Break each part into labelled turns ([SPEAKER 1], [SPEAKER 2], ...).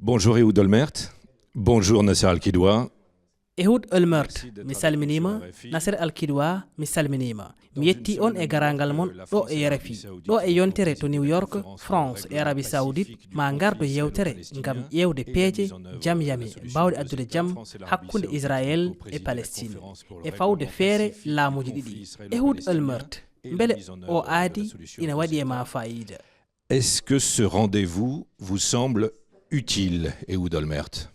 [SPEAKER 1] Bonjour Ehud Olmert. Bonjour Nasser al-Kidwa.
[SPEAKER 2] Ehud Olmert, mi salminima. Nasser al-Kidwa, mi salminima. Mi yetti on e garangal mon ɗo e RFI. Ɗo e yontere to New York, France e Arabie Saoudite ma gardo yewtere ngam ƴewde peeje jam yami bawde addude jam hakkunde Israël e Palestiin e fawde feere laamuji ɗiɗi. Ehud Olmert, mbele o aadi ina waɗi e ma fayida.
[SPEAKER 1] Est-ce que ce rendez-vous vous semble utile, Ehud Olmert?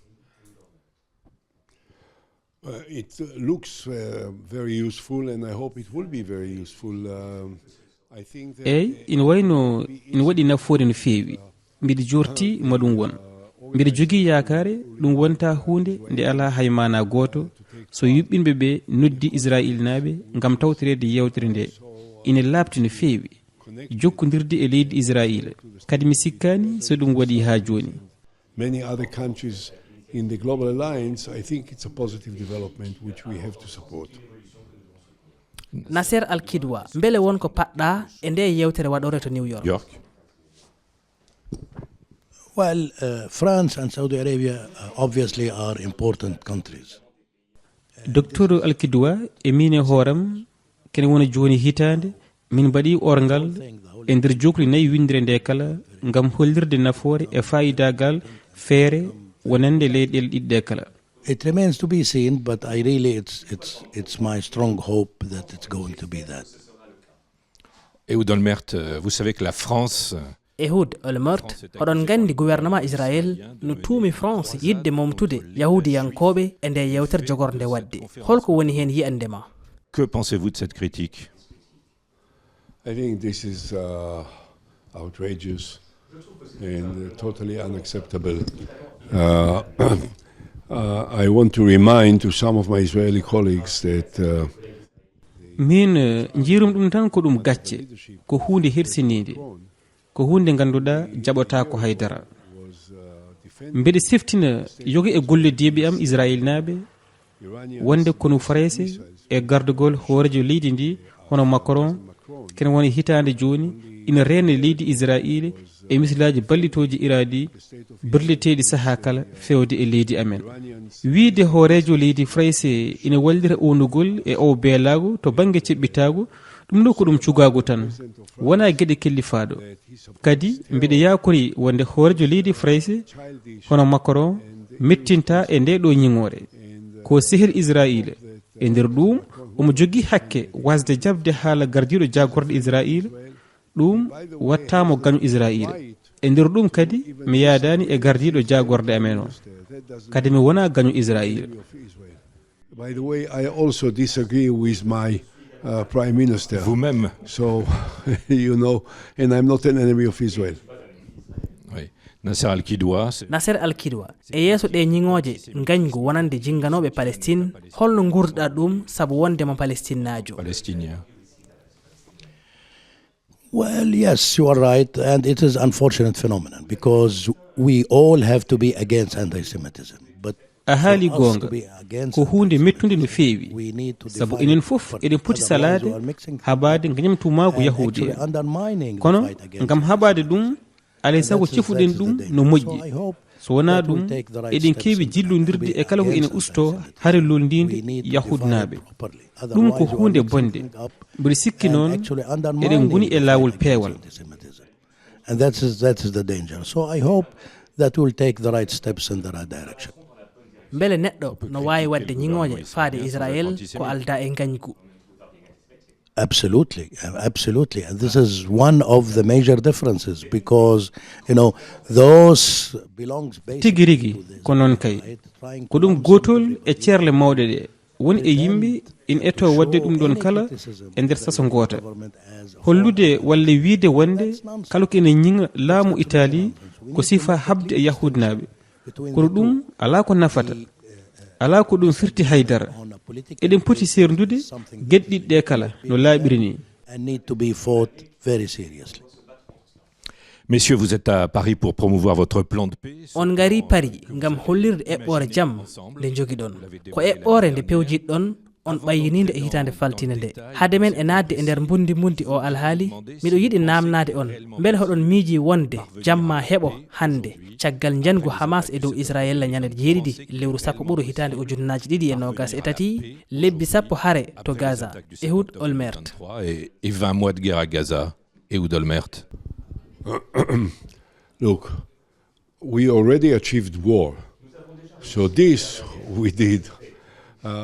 [SPEAKER 3] It looks very useful, and I hope it will be very useful. I think that
[SPEAKER 4] ina wayno ina waɗi nafoore no feewi. Mbiɗa jorti ma ɗum won. Mbiɗa jogii yaakaare ɗum wonta hunde nde ala haymana gooto so yuɓɓinɓe ɓe noddi Israël naaɓe ngam tawtorede yewtere nde. Ina laabti no feewi jokkodirde e leydi Israël kadi mi sikkani so ɗum waɗi ha joni.
[SPEAKER 3] Many other countries in the global alliance, I think it's a positive development which we have to support.
[SPEAKER 2] Nasser al-Kidwa, mbele won ko paɗɗa e nde yewtere waɗore to New York.
[SPEAKER 5] Well, France and Saudi Arabia obviously are important countries.
[SPEAKER 4] Dr. al-Kidwa e min e hooram kene wona joni hitande min mbaɗi orgal e nder jokri nayi windire nde kala ngam hollirde nafoore e fayidagal feere wonande leyɗel ɗiɗɗe kala.
[SPEAKER 5] It remains to be seen, but I really it's my strong hope that it's going to be that.
[SPEAKER 1] Ehud Olmert, vous savez que la France...
[SPEAKER 2] Ehud Olmert, oɗon gandi gouvernement Israël no tuumi France yidde momtude yahudiyankoɓe e nde yewtere jogorde wadde. Holko woni hen yiyandema?
[SPEAKER 1] Que pensez-vous de cette critique?
[SPEAKER 3] I think this is outrageous and totally unacceptable. I want to remind to some of my Israeli colleagues that
[SPEAKER 4] min jiirum ɗum tan ko ɗum gacce ko hunde hirsinide ko hunde ganduɗa jaɓota ko haydara. Mbeɗa seftina yogi e gollodiɓe am Israël naaɓe wonde kono farese e gardugol hoorejo leydi ndi hono Macron kene woni hitande joni ina rena leydi Israël e missilaji ballitoji iradi birleteɗi saaha kala fewde e leydi amen. Wiide hoorejo leydi France ina wallira onugol e o beelago to banggue ceɓɓitago ɗum ɗo ko ɗum cugago tan wona gueɗe kellifaɗo. Kadi mbiɗa yakori wonde hoorejo leydi France hono Macron mettinta e nde ɗo ñiŋore ko sehil Israël e nder ɗum omo jogui hakke wasde jabde haala gardiɗo jagorɗo Israël ɗum wattamo gaño Israël e nder ɗum kadi mi yaadani e gardiɗo jagorde amen o kadi mi wona gaño Israël.
[SPEAKER 3] By the way, I also disagree with my Prime Minister.
[SPEAKER 1] Vous-même.
[SPEAKER 3] So, you know, and I'm not an enemy of Israel.
[SPEAKER 1] Oui. Nasser al-Kidwa.
[SPEAKER 2] Nasser al-Kidwa, e yeeso ɗe ñiŋoje gañgu wonande jinganoɓe Palestine, holno gurduɗa ɗum sabu wondema Palestinajo?
[SPEAKER 1] Palestinien.
[SPEAKER 5] Well, yes, you are right, and it is an unfortunate phenomenon because we all have to be against anti-Semitism. But
[SPEAKER 4] a haali gonga ko hunde mettude no feewi sabu enen fof eɗen poti salade haɓade gañamtumago yahudi kono ngam haɓade ɗum alay sago cifuɗen ɗum no moƴƴi so wona ɗum eɗen keewi jillodirde e kala ko ene usto hare londinde yahudnaɓe. ɗum ko hunde bonde mbiɗa sikki noon eɗen goni e lawol peewal.
[SPEAKER 5] And that is the danger. So I hope that we'll take the right steps in the right direction.
[SPEAKER 2] Mbele neɗɗo no wawi wadde ñiŋoje faade Israël ko alda e gañgu?
[SPEAKER 5] Absolutely, absolutely. And this is one of the major differences because, you know, those belongs
[SPEAKER 4] tigi rigi ko noon kay ko ɗum gotol e ceerle mawɗe ɗe woni e yimɓe ina etto wadde ɗum ɗon kala e nder saso goota hollude walla wiide wonde kala ko ene ñiŋa laamu Italie ko sifa habde e yahudnaɓe kono ɗum ala ko nafata ala ko ɗum firti haydara eɗen poti serdude gueɗɗiɗɗe kala no laaɓiri ni.
[SPEAKER 1] Messieurs, vous êtes à Paris pour promouvoir votre plan de paix.
[SPEAKER 2] On gari Paris ngam hollirde eɓɓoore jam nde jogiɗon ko eɓɓoore nde pewjiɗɗon on ɓayyininde e hitande faltinde nde hade men e nadde e nder mbundi o alhaali miɗo yiɗi namnade on beele hoɗon miiji wonde jamma heɓo hande caggal jangu Hamas e dow Israël ñande jeeɗiɗi lewru 10 hitande ujunnaji 2023 lebbi 10 hare to Gaza. Ehud Olmert.
[SPEAKER 1] Et 20 mois de guerre à Gaza. Ehud Olmert.
[SPEAKER 3] Look, we already achieved war. So this we did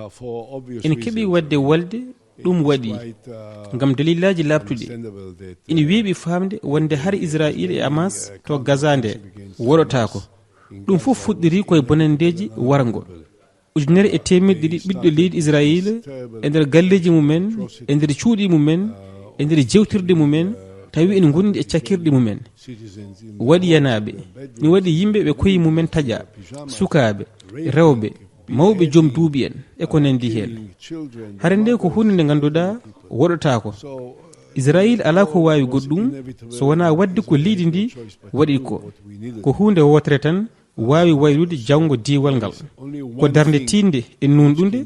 [SPEAKER 3] for obvious
[SPEAKER 4] en
[SPEAKER 3] reasons.
[SPEAKER 4] keɓi wadde walde ɗum waɗi ngam dalilaji labtuɗi ina weeɓi famde wonde har Israël e Hamas to Gaza nde woɗotako ɗum fof fuɗɗiri koye bonandeji wargo ujunere e temedde ɗiɗi ɓiɗɗo leydi Israël e nder galleji mumen e nder cuuɗi mumen e nder jewtirde mumen tawi en gondi e cakkirɗe mumen waɗi yanaɓe mi waɗi yimɓe ɓe koye mumen taƴa sukaɓe rewɓe mawɓe joom duuɓi en e ko nandi hen hare nde ko hunde nde ganduɗa woɗotako Israël ala ko wawi goɗɗum so wona wadde ko leydi ndi waɗi ko hunde wotere tan wawi waylude janggo diwal ngal ko darde tinde e nunɗude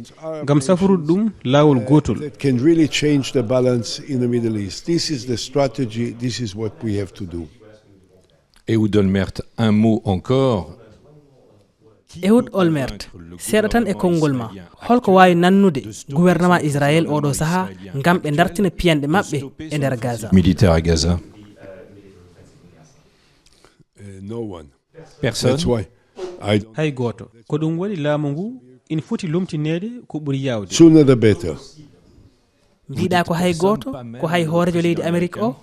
[SPEAKER 4] gam safurude ɗum lawol gotol
[SPEAKER 3] That can really change the balance in the Middle East. This is the strategy, this is what we have to do.
[SPEAKER 1] Ehud Olmert, un mot encore.
[SPEAKER 2] Ehud Olmert seeɗa tan e konngol ma holko wawi nannude gouvernement Israël oɗo saaha ngam ɓe dartina piyanɗe maɓɓe e nder Gaza.
[SPEAKER 1] Militaire à Gaza.
[SPEAKER 3] No one.
[SPEAKER 1] Personne.
[SPEAKER 3] That's why
[SPEAKER 4] hay goto ko ɗum waɗi laamu ngu ina foti lomtinede ko ɓuuri yawde
[SPEAKER 3] sooner the better.
[SPEAKER 2] mbiɗa ko hay goto ko hay hoorejo leydi Amérique o.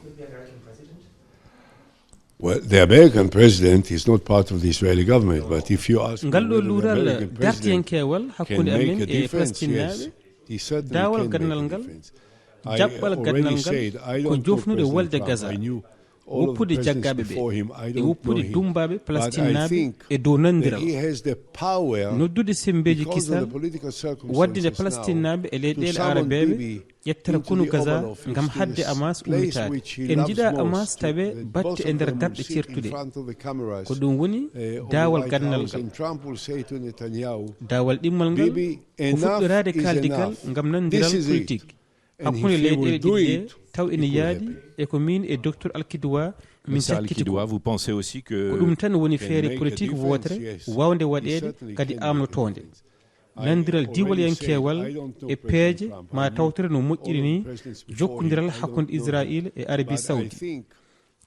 [SPEAKER 3] Well, the American president is not part of the Israeli government, but if you ask
[SPEAKER 4] ngal ɗo
[SPEAKER 3] whether the
[SPEAKER 4] luural
[SPEAKER 3] American president
[SPEAKER 4] dartiyankewal hakkunde
[SPEAKER 3] can
[SPEAKER 4] amen
[SPEAKER 3] make a
[SPEAKER 4] e
[SPEAKER 3] difference,
[SPEAKER 4] palestinaɓe
[SPEAKER 3] yes, he certainly
[SPEAKER 4] dawal
[SPEAKER 3] can
[SPEAKER 4] gandal
[SPEAKER 3] make a
[SPEAKER 4] ngal
[SPEAKER 3] difference. I
[SPEAKER 4] jaɓɓal
[SPEAKER 3] already
[SPEAKER 4] gandal ngal
[SPEAKER 3] said I
[SPEAKER 4] ko
[SPEAKER 3] don't know
[SPEAKER 4] jofnude
[SPEAKER 3] President
[SPEAKER 4] walde
[SPEAKER 3] Trump.
[SPEAKER 4] Gaza
[SPEAKER 3] I knew all of the
[SPEAKER 4] woppude
[SPEAKER 3] presidents
[SPEAKER 4] jaggaɓe ɓe
[SPEAKER 3] before him. I
[SPEAKER 4] e
[SPEAKER 3] don't
[SPEAKER 4] woppude
[SPEAKER 3] know him.
[SPEAKER 4] dumbaɓe
[SPEAKER 3] But I
[SPEAKER 4] palestinaɓe
[SPEAKER 3] think
[SPEAKER 4] e dow
[SPEAKER 3] that
[SPEAKER 4] nandiral
[SPEAKER 3] he has the power
[SPEAKER 4] noddude sembeji
[SPEAKER 3] because of
[SPEAKER 4] kisal
[SPEAKER 3] the political circumstances
[SPEAKER 4] waddide
[SPEAKER 3] now
[SPEAKER 4] palestinaɓe e
[SPEAKER 3] to
[SPEAKER 4] leyɗele
[SPEAKER 3] summon
[SPEAKER 4] arabeɓe
[SPEAKER 3] Bibi
[SPEAKER 4] ƴettata
[SPEAKER 3] into
[SPEAKER 4] konu
[SPEAKER 3] the
[SPEAKER 4] Gaza
[SPEAKER 3] Oval Office,
[SPEAKER 4] ngam
[SPEAKER 3] to
[SPEAKER 4] hadde
[SPEAKER 3] this
[SPEAKER 4] Hamas
[SPEAKER 3] place
[SPEAKER 4] ummitade
[SPEAKER 3] which he
[SPEAKER 4] en
[SPEAKER 3] loves
[SPEAKER 4] jiiɗa
[SPEAKER 3] most,
[SPEAKER 4] Hamas tawe
[SPEAKER 3] that
[SPEAKER 4] batte
[SPEAKER 3] both
[SPEAKER 4] e
[SPEAKER 3] of
[SPEAKER 4] nder
[SPEAKER 3] them
[SPEAKER 4] darɗe
[SPEAKER 3] will sit in
[SPEAKER 4] certude
[SPEAKER 3] front of the cameras,
[SPEAKER 4] ko ɗum woni
[SPEAKER 3] on
[SPEAKER 4] dawal
[SPEAKER 3] the White
[SPEAKER 4] gandal
[SPEAKER 3] House,
[SPEAKER 4] ngal
[SPEAKER 3] and Trump will say to Netanyahu,
[SPEAKER 4] dawal ɗimmal ngal
[SPEAKER 3] Bibi,
[SPEAKER 4] ko
[SPEAKER 3] enough
[SPEAKER 4] fuɗɗorade
[SPEAKER 3] is
[SPEAKER 4] kaldigal
[SPEAKER 3] enough.
[SPEAKER 4] ngam
[SPEAKER 3] This
[SPEAKER 4] nandiral
[SPEAKER 3] is it.
[SPEAKER 4] politique
[SPEAKER 3] And
[SPEAKER 4] hakkunde
[SPEAKER 3] if he will
[SPEAKER 4] leyɗele
[SPEAKER 3] do
[SPEAKER 4] ɗiɗɗe
[SPEAKER 3] it,
[SPEAKER 4] taw
[SPEAKER 3] it
[SPEAKER 4] ene
[SPEAKER 3] will
[SPEAKER 4] yaadi
[SPEAKER 3] happen.
[SPEAKER 4] e ko min e docteur al-Kidwa min
[SPEAKER 1] Monsieur
[SPEAKER 4] cakkiti ko
[SPEAKER 1] al-Kidwa, vous pensez aussi
[SPEAKER 4] ko
[SPEAKER 1] que
[SPEAKER 4] ɗum tan woni
[SPEAKER 3] can
[SPEAKER 4] feere
[SPEAKER 3] make a
[SPEAKER 4] politique
[SPEAKER 3] difference?
[SPEAKER 4] wotere
[SPEAKER 3] Yes.
[SPEAKER 4] wawde
[SPEAKER 3] He
[SPEAKER 4] waɗede
[SPEAKER 3] certainly
[SPEAKER 4] kadi
[SPEAKER 3] can make a
[SPEAKER 4] amnotonde
[SPEAKER 3] difference. I
[SPEAKER 4] nandiral
[SPEAKER 3] already
[SPEAKER 4] diwalyankewal
[SPEAKER 3] said I don't know
[SPEAKER 4] e
[SPEAKER 3] President
[SPEAKER 4] peeje
[SPEAKER 3] Trump.
[SPEAKER 4] ma
[SPEAKER 3] I knew
[SPEAKER 4] tawtere no moƴƴiri
[SPEAKER 3] all
[SPEAKER 4] ni
[SPEAKER 3] of the presidents before
[SPEAKER 4] jokkodiral
[SPEAKER 3] him. I don't
[SPEAKER 4] hakkunde
[SPEAKER 3] know
[SPEAKER 4] Israël
[SPEAKER 3] him.
[SPEAKER 4] e Arabie
[SPEAKER 3] But I
[SPEAKER 4] Saoudi
[SPEAKER 3] think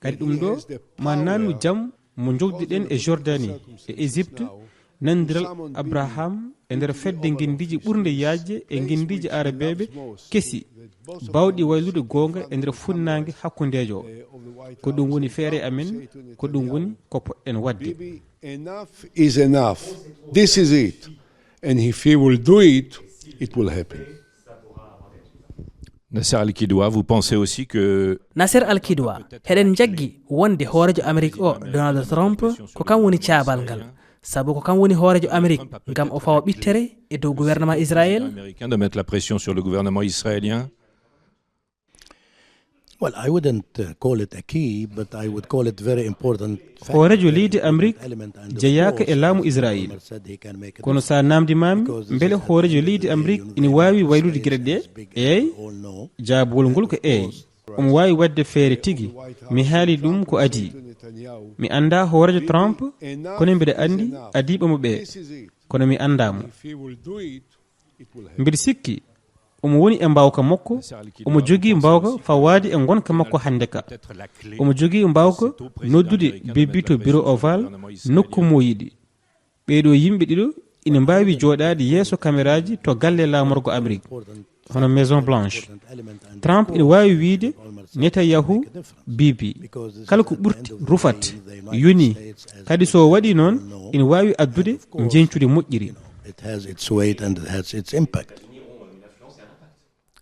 [SPEAKER 4] kadi
[SPEAKER 3] that
[SPEAKER 4] ɗum
[SPEAKER 3] he
[SPEAKER 4] ɗo
[SPEAKER 3] has the
[SPEAKER 4] ma nannu
[SPEAKER 3] power,
[SPEAKER 4] jam mo
[SPEAKER 3] because
[SPEAKER 4] jogdiɗen
[SPEAKER 3] of
[SPEAKER 4] e
[SPEAKER 3] the
[SPEAKER 4] Jordanie e
[SPEAKER 3] circumstances
[SPEAKER 4] Égypte
[SPEAKER 3] now,
[SPEAKER 4] nandiral
[SPEAKER 3] to summon
[SPEAKER 4] Abraham e nder
[SPEAKER 3] into the
[SPEAKER 4] fedde
[SPEAKER 3] Oval
[SPEAKER 4] guindiji
[SPEAKER 3] Office,
[SPEAKER 4] ɓurde
[SPEAKER 3] this
[SPEAKER 4] yajje e
[SPEAKER 3] place
[SPEAKER 4] guindiji
[SPEAKER 3] which he
[SPEAKER 4] arabeɓe
[SPEAKER 3] loves most,
[SPEAKER 4] kesi
[SPEAKER 3] that both of
[SPEAKER 4] bawɗi
[SPEAKER 3] them will
[SPEAKER 4] waylude
[SPEAKER 3] sit in
[SPEAKER 4] gonga
[SPEAKER 3] front
[SPEAKER 4] e
[SPEAKER 3] of
[SPEAKER 4] nder
[SPEAKER 3] the
[SPEAKER 4] funnague
[SPEAKER 3] cameras,
[SPEAKER 4] hakkundejo o
[SPEAKER 3] of the White
[SPEAKER 4] ko ɗum
[SPEAKER 3] House,
[SPEAKER 4] woni
[SPEAKER 3] and
[SPEAKER 4] feere
[SPEAKER 3] Trump will
[SPEAKER 4] amen
[SPEAKER 3] say to
[SPEAKER 4] ko ɗum woni
[SPEAKER 3] Netanyahu,
[SPEAKER 4] ko poɗɗen wadde
[SPEAKER 3] Bibi, enough is enough. This is it. And if he will do it, it will happen.
[SPEAKER 1] Nasser al-Kidwa, vous pensez aussi que
[SPEAKER 2] Nasser al-Kidwa heɗen jaggi wonde hoorejo Amérique o Donald Trump ko kam woni caabal ngal sabu ko kam woni hoorejo Amérique ngam o fawa ɓittere e dow gouvernement Israël.
[SPEAKER 1] américain de mettre la pression sur le gouvernement israélien?
[SPEAKER 5] Well, I wouldn't call it a key, but I would call it very important factor,
[SPEAKER 4] hoorejo
[SPEAKER 5] very
[SPEAKER 4] leydi
[SPEAKER 5] important
[SPEAKER 4] Amérique
[SPEAKER 5] element. And of
[SPEAKER 4] jeyaka
[SPEAKER 5] course,
[SPEAKER 4] e laamu
[SPEAKER 5] as
[SPEAKER 4] Israël
[SPEAKER 5] Omar said, he can make a
[SPEAKER 4] kono
[SPEAKER 5] difference.
[SPEAKER 4] sa namdimami
[SPEAKER 5] Because this
[SPEAKER 4] beele
[SPEAKER 5] is at the
[SPEAKER 4] hoorejo
[SPEAKER 5] end of
[SPEAKER 4] leydi
[SPEAKER 5] the day,
[SPEAKER 4] Amérique
[SPEAKER 5] you know,
[SPEAKER 4] ina
[SPEAKER 5] the
[SPEAKER 4] wawi
[SPEAKER 5] United
[SPEAKER 4] waylude
[SPEAKER 5] States,
[SPEAKER 4] gueɗe
[SPEAKER 5] as
[SPEAKER 4] ɗe
[SPEAKER 5] big as
[SPEAKER 4] eyi
[SPEAKER 5] we all know,
[SPEAKER 4] jaabugol ngol ko eyi omo wawi wadde feere tigi mi haali ɗum ko adi mi anda hoorejo Trump kono mbiɗa andi adiɓamo ɓe kono mi andamo
[SPEAKER 3] If he will do it, it will happen.
[SPEAKER 4] mbiɗa sikki omo woni e mbawka makko omo jogii mbawka fawade e gonka makko hande ka omo jogii mbawka noddude bebbi to bureau oval nokku mo yiɗi ɓeɗo yimɓe ɗiɗo ina mbawi joɗade yeeso caméraji to galle lamorgo Amérique hono maison blanche Trump ina wawi wiide Netanyahu bibi kala ko ɓurti rufat yoni kadi so waɗi noon ina wawi addude jencude moƴƴiri.
[SPEAKER 5] it has its weight and it has its impact.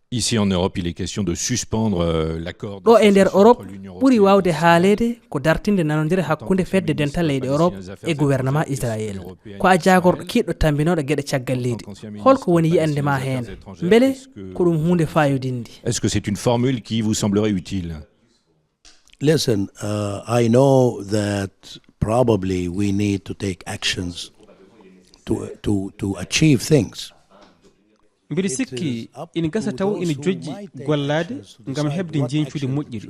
[SPEAKER 1] Ici en Europe, il est question de suspendre l'accord
[SPEAKER 2] ɗo e nder Europe
[SPEAKER 1] entre l'Union
[SPEAKER 2] ɓuri
[SPEAKER 1] européenne
[SPEAKER 2] wawde haalede ko dartinde nanodire hakkunde fedde dental leydi Europe e gouvernement Israël ko a jagorɗo kiɗɗo tambinoɗo gueɗe caggal leydi holko woni yiyande ma hen beele ko ɗum hunde fayodinde.
[SPEAKER 1] Est-ce que c'est une formule qui vous semblerait utile?
[SPEAKER 5] Listen, I know that probably we need to take actions to achieve things.
[SPEAKER 4] mbiɗa sikki ina gasa taw ina jojji gollade ngam heɓde jeencude moƴƴiri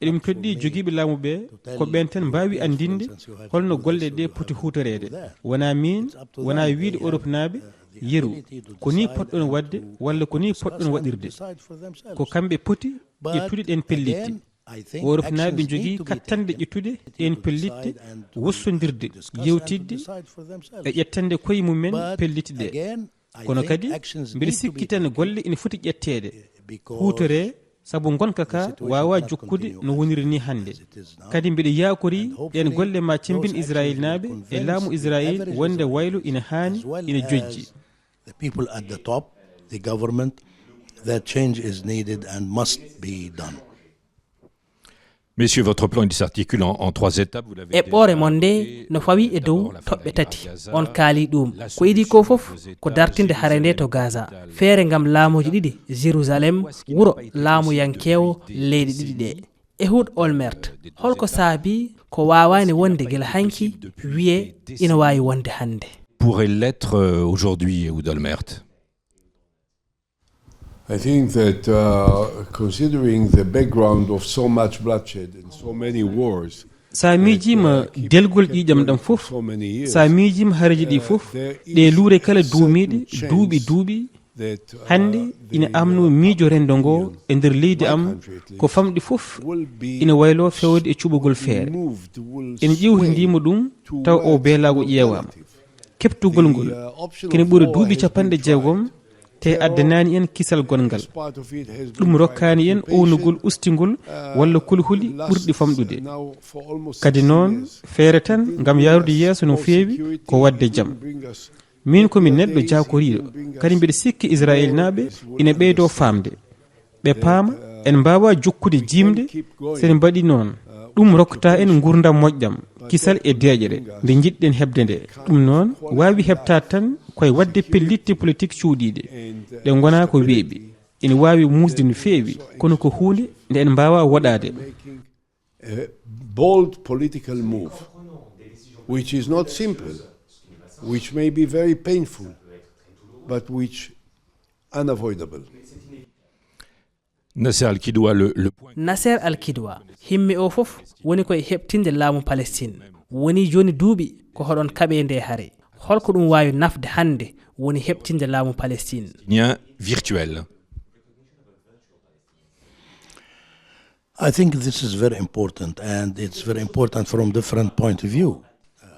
[SPEAKER 4] eɗen toɗɗi jogiiɓe laamu ɓe ko ɓen tan mbawi andinde holno golle ɗe poti hutorede wona min wona wiide Europe naaɓe yeru ko ni poɗɗon wadde walla ko ni poɗɗon waɗirde ko kamɓe poti ƴettude ɗen pellitte Europe naaɓe jogii kattande ƴettude ɗen pellitte wossodirde yewtidde e ƴettande koye mumen pellitte ɗe kono kadi mbiɗa sikki tan golle ina foti ƴettede hutore sabu gonka ka wawa jokkude no woniri ni hannde kadi mbiɗa yakori ɗen golle ma cembin Israël naaɓe e laamu Israël wonde waylo ina haani ina jojji
[SPEAKER 5] the people at the top, the government, that change is needed and must be done.
[SPEAKER 1] Messieurs, votre plan s'articule en 3 étapes.
[SPEAKER 2] eɓɓoore mon nde no fawi e dow toɓɓe tati on kaali ɗum ko idi ko fof ko dartinde hare nde to Gaza feere ngam laamuji ɗiɗi Jérusalem wuro laamuyankewo leydi ɗiɗi ɗe Ehud Olmert holko saabi ko wawani wonde gila hanki wiye ina wawi wonde hannde
[SPEAKER 1] pourrait l'être aujourd'hui, Ehud Olmert?
[SPEAKER 3] I think that considering the background of so much bloodshed and so many wars,
[SPEAKER 4] sa miijima delgol ƴiƴam ɗam fof sa miijima hareji ɗi fof ɗe luure kala duumiɗe duuɓi hannde ina amno miijo rendo ngo e nder leydi am ko famɗi fof ina waylo fewde e cuɓugol feere en ƴewtidima ɗum taw o beelago ƴeewama keɓtugol ngol kene ɓuri duuɓi 60 te addanani en kisal gongal ɗum rokkani en ownugol ustingol walla kulhuli ɓurɗi famɗude kadi noon feere tan ngam yarude yeeso no feewi ko wadde jaam min komi neɗɗo jakoriɗo kadi mbiɗa sikki Israël naaɓe ina ɓeydo famde ɓe paama en mbawa jokkude jimde sen mbaɗi noon ɗum rokkata en gurdam moƴƴam kisal e deeƴere nde jiɗɗen hebde nde ɗum noon wawi hebtade tan koye wadde pellitte politique cuuɗiɗe ɗe gona ko weeɓi ina wawi musde no feewi kono ko hunde nde en mbawa waɗade
[SPEAKER 3] bold political move which is not simple, which may be very painful, but which unavoidable.
[SPEAKER 1] Nasser al-Kidwa
[SPEAKER 2] Nasser al-Kidwa himɓe o fof woni koye heɓtinde laamu Palestiin woni joni duuɓi ko hoɗon kaɓe nde hare holko ɗum wawi nafde hannde woni heɓtinde laamu Palestiin
[SPEAKER 1] virtuel.
[SPEAKER 5] I think this is very important, and it's very important from different point of view.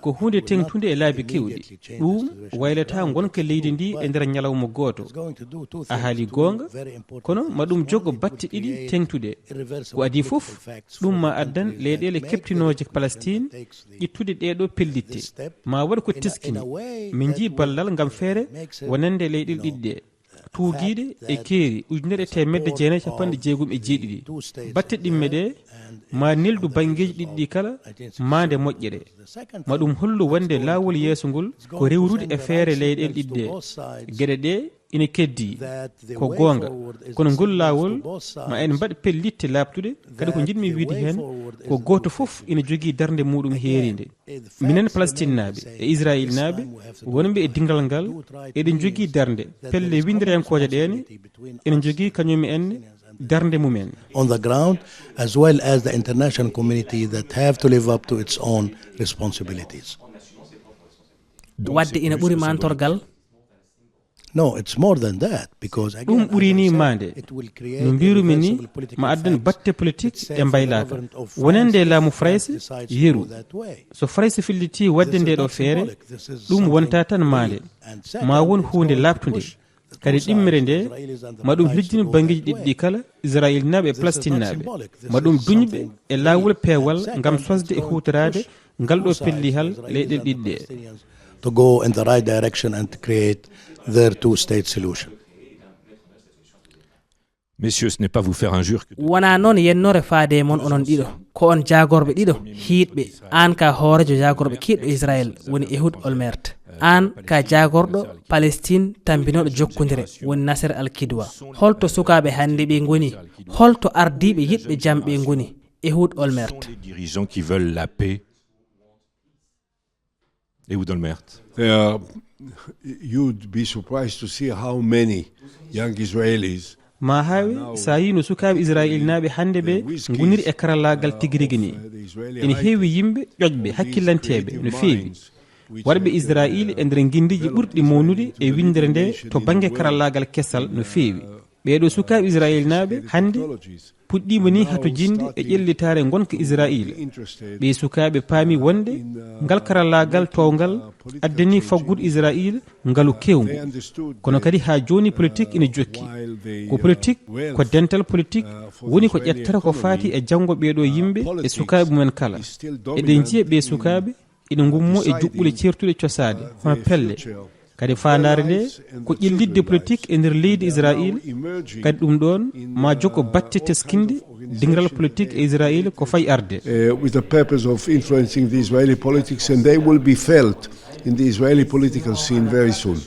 [SPEAKER 4] ko hunde tengtude e laabi kewɗi ɗum waylata gonka leydi ndi e nder ñalawma gooto a haali goonga kono ma ɗum jogo batte ɗiɗi tengtude ko adi fof ɗum ma addan leyɗele keptinoje Palestine ƴettude ɗeɗo pellitte ma waɗa ko teskini min jii ballal ngam feere wonande leyɗel ɗiɗi ɗe tuugiide e keeri 1967 batte ɗimme ɗe ma neldu bangeji ɗiɗi ɗi kala mande moƴƴere ma ɗum hollu wonde laawol yeeso ngol ko rewrude e feere leyɗele ɗiɗi ɗe geɗe ɗe ina keddi ko goonga kono ngol laawol ma en mbaɗ pellitte laaɓtude kadi ko jiɗmi wiide heen ko gooto fof ina jogii darnde muɗum heerinde minen Palestine naaɓe e Israël naaɓe wonɓe e dingal ngal eɗen jogii darnde pelle windirankoje ɗene ina jogii kañum enne darnde mumen
[SPEAKER 5] on the ground as well as the international community that have to live up to its own responsibilities.
[SPEAKER 2] wadde ina ɓuri mantorgal
[SPEAKER 5] No, it's more than that because
[SPEAKER 4] ɗum ɓurini mande no mbirumi ni ma addan batte politique e mbaylaka wonande laamu frayse yeru so frayse filliti wadde ndeɗo feere ɗum wonta tan mande ma won hunde labtude kadi ɗimmere nde ma ɗum hejjini bangeji ɗiɗi ɗi kala Israël naaɓe e Palestine naaɓe ma ɗum duñɓe e laawol peewal ngam sosde e hutorade ngal ɗo pellihal leyɗele ɗiɗi ɗe
[SPEAKER 5] to go in the right direction and to create their two-state solution.
[SPEAKER 1] Messieurs, ce n'est pas vous faire injure.
[SPEAKER 2] wona noon yennore faade mon onon ɗiɗo ko on jagorɓe ɗiɗo hiiɗɓe an ka hoorejo jagorɓe kiɗɗo Israël woni Ehud Olmert an ka jagorɗo Palestine tambinoɗo jokkodire woni Nasser al-Kidwa holto sukaɓe hande ɓe goni holto ardiɓe yiɗɓe jaam ɓe goni Ehud Olmert.
[SPEAKER 1] Dirigeants qui veulent la paix Ehud Olmert.
[SPEAKER 3] You'd be surprised to see how many young Israelis
[SPEAKER 4] ma hawi sa yi no sukaɓe israil naɓe hande ɓe goniri e karallagal tigirigui ni ene heewi yimɓe ƴoƴɓe hakkillanteɓe no feewi warɓe israil e nder guindiji ɓurɗi mawnude e windere nde to banggue karallagal kessal no feewi ɓeɗo sukaɓe israil naɓe hande puɗɗima ni hato jinde e ƴellitare gonka israil ɓe sukaɓe paami wonde ngal karallagal towgal addani faggude israil ngalu kewgu kono kadi ha joni politique ina jokki ko politique ko dental politique woni ko ƴettata ko faati e janggo ɓeɗo yimɓe e sukaɓe mumen kala eɗen jiya ɓe sukaɓe ina gummo e juɓɓule certuɗe cosade hono pelle kadi fandare nde ko ƴellidde politique e nder leydi israil kadi ɗum ɗon ma jokko batte teskinde dingal politique e israil ko fayi arde
[SPEAKER 3] with the purpose of influencing the Israeli politics, and they will be felt in the Israeli political scene very soon.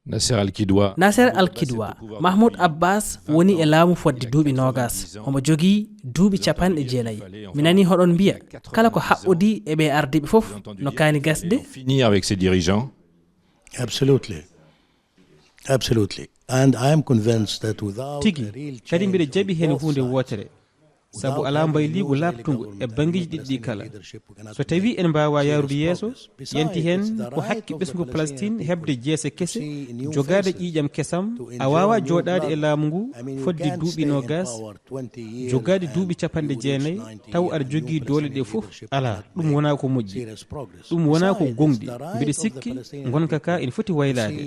[SPEAKER 1] Nasser al-Kidwa.
[SPEAKER 2] Nasser al-Kidwa Mahmoud Abbas woni e laamu fodde duuɓi nogas omo jogii duuɓi capanɗe jeenayyi mi nani hoɗon mbiya kala ko haɓɓodi e ɓe ardiɓe fof no kaani gasde
[SPEAKER 1] Finir avec ses dirigeants.
[SPEAKER 5] Absolutely. And I am convinced that without
[SPEAKER 4] tigi kadi mbiɗa jaɓi hen hunde wotere sabu ala mbayligo labtugo e banggueji ɗiɗɗi kala so tawi en mbawa yarude yeeso yanti hen ko hakke ɓesgu Palestiin hebde jeese kese jogade ƴiƴam kesam a wawa joɗade e laamu ngu fodde duuɓi nogas jogade duuɓi capanɗe jeenayyi taw aɗa jogui doole ɗe foof ala ɗum wona ko moƴƴi ɗum wona ko gonɗi mbiɗa sikki gonka ka ene foti waylade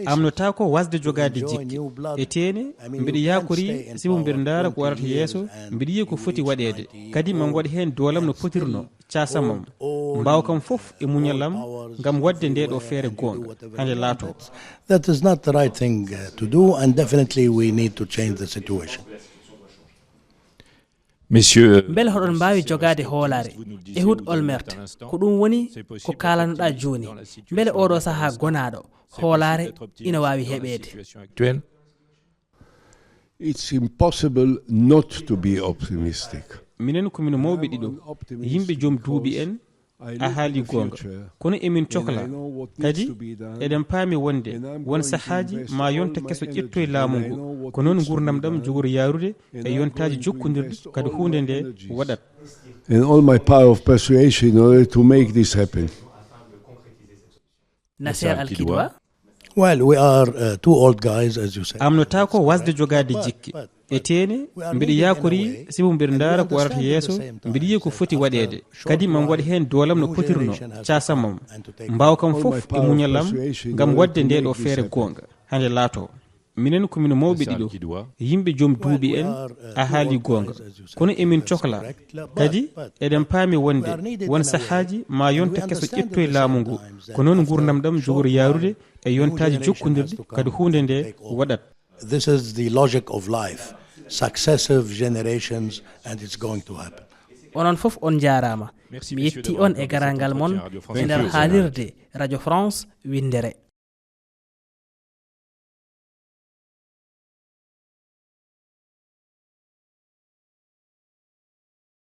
[SPEAKER 4] amnota ko wasde jogade jikki e tene mbiɗa yakori simo mbiɗa daara ko warata yeeso mbiɗa ko foti waɗede kadi mam waɗi hen doolam no potirno casamam mbaw kam fof e muñalam ngam wadde nde ɗo feere gonga hande laato.
[SPEAKER 5] That is not the right thing to do, and definitely we need to change the situation.
[SPEAKER 1] Messieurs,
[SPEAKER 2] beele hoɗon mbawi jogade hoolare Ehud Olmert ko ɗum woni ko kalanoɗa joni beele oɗo saaha gonaɗo hoolare ina wawi heɓede.
[SPEAKER 3] It's impossible not to be optimistic.
[SPEAKER 4] minen komin mawɓe ɗiɗo yimɓe joom duuɓi en a haali gonga kono emin cohla kadi eɗen paami wonde won sahaji ma yonta keso ƴettoye laamu ngu ko noon gurdam ɗam jogori yarude e yontaji jokkodirɗe kadi hunde nde waɗat.
[SPEAKER 3] And all my power of persuasion in order to make this happen.
[SPEAKER 2] Nasser al-Kidwa.
[SPEAKER 5] Well, we are two old guys, as you say.
[SPEAKER 4] amnota ko wasde jogade jikki e tene mbiɗa yakori simo mbiɗa daara ko warata yeeso mbiɗa yiya ko foti waɗede kadi mam waɗi hen doolam no potirno casamam mbaw kam fof e muñalam ngam wadde nde ɗo feere gonga hande laato minen komin mawɓe ɗiɗo yimɓe joom duuɓi en a haali gonga kono emin cohla kadi eɗen paami wonde won sahaji ma yonta keso ƴettoye laamu ngu ko noon gurdam ɗam jogori yarude e yontaji jokkodirɗe kadi hunde nde waɗat.
[SPEAKER 5] This is the logic of life, successive generations, and it's going to happen.
[SPEAKER 2] onon fof on jarama mi yetti on e garangal mon e nder haalirde Radio France windere.